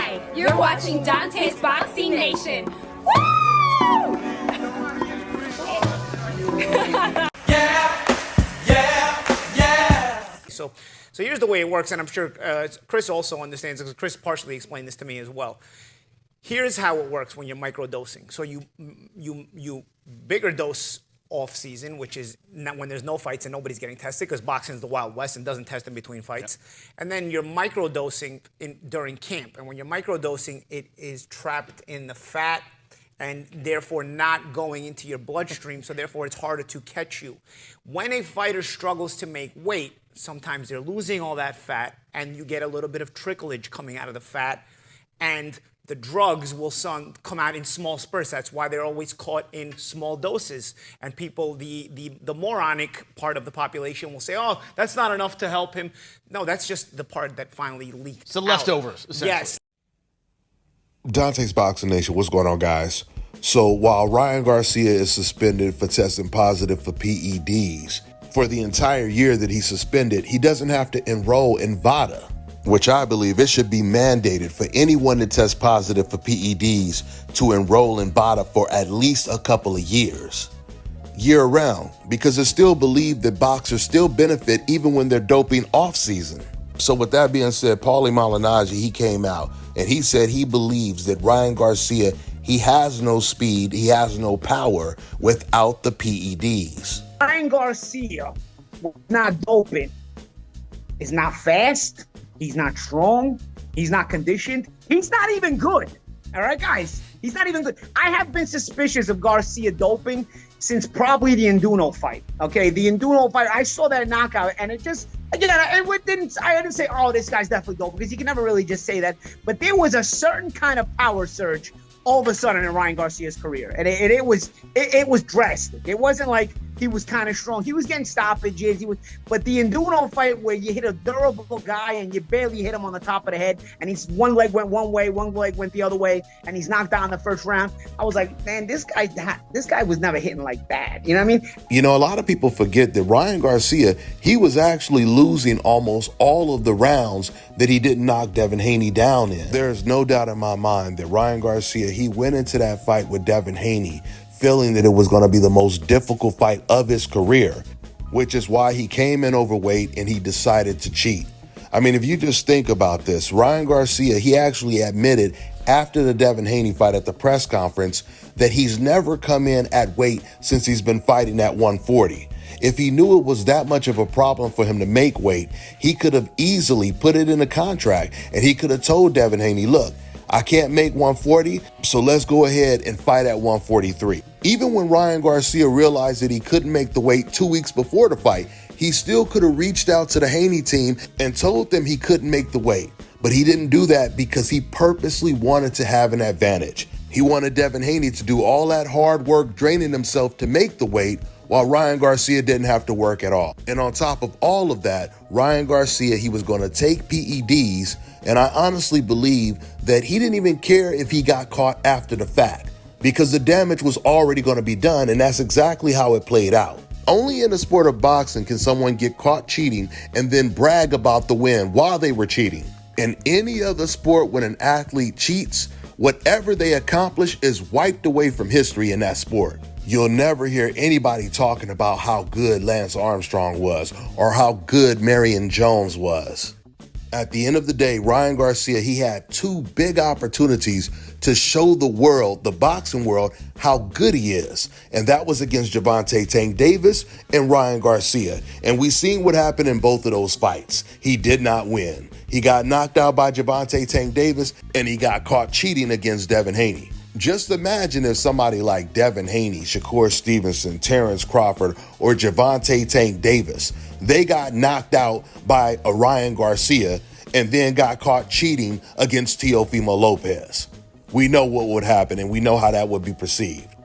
Hi, you're watching Dante's Boxing Nation. Woo! So here's the way it works, and I'm sure Chris also understands because Chris partially explained this to me as well. Here's how it works when you're microdosing. So you bigger dose off season, which is not when there's no fights and nobody's getting tested, because boxing is the Wild West and doesn't test in between fights. Yep. And then you're microdosing during camp. And when you're microdosing, it is trapped in the fat and therefore not going into your bloodstream, so therefore it's harder to catch you. When a fighter struggles to make weight, sometimes they're losing all that fat and you get a little bit of tricklage coming out of the fat, and the drugs will come out in small spurts. That's why they're always caught in small doses. And people, the moronic part of the population will say, oh, that's not enough to help him. No, that's just the part that finally leaked It's the leftovers, essentially. Yes. Dante's Boxing Nation, what's going on, guys? So while Ryan Garcia is suspended for testing positive for PED'S, for the entire year that he's suspended, he doesn't have to enroll in VADA, which I believe it should be mandated for anyone that tests positive for PEDs to enroll in VADA for at least a couple of years, year round, because it's still believed that boxers still benefit even when they're doping off season. So with that being said, Paulie Malignaggi, he came out and he said he believes that Ryan Garcia, he has no speed, he has no power without the PEDs. Ryan Garcia was not doping. He's not fast. He's not strong. He's not conditioned. He's not even good. All right, guys? He's not even good. I have been suspicious of Garcia doping since probably the Induno fight. Okay, the Induno fight, I saw that knockout, and it just, again, I didn't say, oh, this guy's definitely doping, because you can never really just say that. But there was a certain kind of power surge all of a sudden in Ryan Garcia's career, and it was drastic. It wasn't like he was kind of strong. He was getting stoppages. But the Induno fight where you hit a durable guy and you barely hit him on the top of the head, and he's one leg went one way, one leg went the other way, and he's knocked out in the first round. I was like, man, this guy was never hitting like that. You know what I mean? You know, a lot of people forget that Ryan Garcia, he was actually losing almost all of the rounds that he didn't knock Devin Haney down in. There's no doubt in my mind that Ryan Garcia, he went into that fight with Devin Haney feeling that it was going to be the most difficult fight of his career, which is why he came in overweight and he decided to cheat. I mean, if you just think about this, Ryan Garcia, he actually admitted after the Devin Haney fight at the press conference that he's never come in at weight since he's been fighting at 140. If he knew it was that much of a problem for him to make weight, he could have easily put it in a contract and he could have told Devin Haney, look, I can't make 140, so let's go ahead and fight at 143. Even when Ryan Garcia realized that he couldn't make the weight 2 weeks before the fight, he still could have reached out to the Haney team and told them he couldn't make the weight. But he didn't do that because he purposely wanted to have an advantage. He wanted Devin Haney to do all that hard work draining himself to make the weight, while Ryan Garcia didn't have to work at all. And on top of all of that, Ryan Garcia, he was going to take PEDs, and I honestly believe that he didn't even care if he got caught after the fact, because the damage was already going to be done, and that's exactly how it played out. Only in the sport of boxing can someone get caught cheating and then brag about the win while they were cheating. In any other sport, when an athlete cheats, whatever they accomplish is wiped away from history in that sport. You'll never hear anybody talking about how good Lance Armstrong was or how good Marion Jones was. At the end of the day, Ryan Garcia, he had two big opportunities to show the world, the boxing world, how good he is. And that was against Gervonta Tank Davis and Ryan Garcia. And we seen what happened in both of those fights. He did not win. He got knocked out by Gervonta Tank Davis, and he got caught cheating against Devin Haney. Just imagine if somebody like Devin Haney, Shakur Stevenson, Terrence Crawford, or Gervonta Tank Davis, they got knocked out by a Ryan Garcia and then got caught cheating against Teofimo Lopez. We know what would happen, and we know how that would be perceived.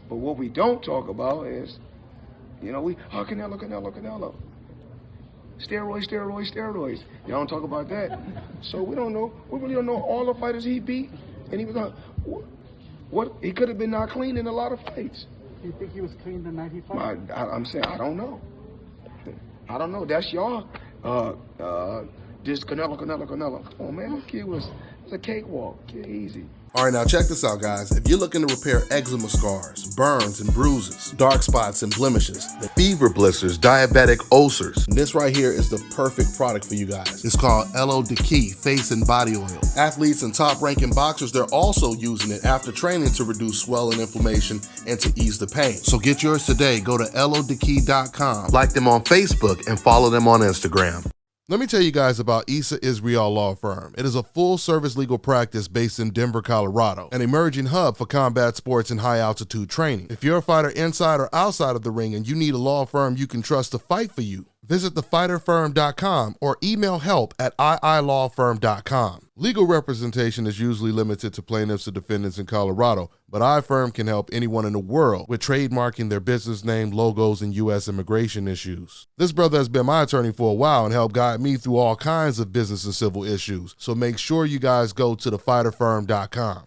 But what we don't talk about is, Canelo. Steroids. Y'all don't talk about that. So we don't know. We really don't know all the fighters he beat. And he was on what he could have been not clean in a lot of fights. You think he was clean the night he fought? I'm saying I don't know. That's y'all This Canelo. Come on, man, that kid was a cakewalk. Kid, easy. All right, now check this out, guys. If you're looking to repair eczema scars, burns and bruises, dark spots and blemishes, fever blisters, diabetic ulcers, this right here is the perfect product for you guys. It's called LO Decay Face and Body Oil. Athletes and top-ranking boxers, they're also using it after training to reduce swelling, inflammation, and to ease the pain. So get yours today. Go to lodecay.com, like them on Facebook, and follow them on Instagram. Let me tell you guys about Issa Israel Law Firm. It is a full-service legal practice based in Denver, Colorado, an emerging hub for combat sports and high-altitude training. If you're a fighter inside or outside of the ring and you need a law firm you can trust to fight for you, visit thefighterfirm.com or email help@iilawfirm.com. Legal representation is usually limited to plaintiffs or defendants in Colorado, but iFirm can help anyone in the world with trademarking their business name, logos, and U.S. immigration issues. This brother has been my attorney for a while and helped guide me through all kinds of business and civil issues, so make sure you guys go to thefighterfirm.com.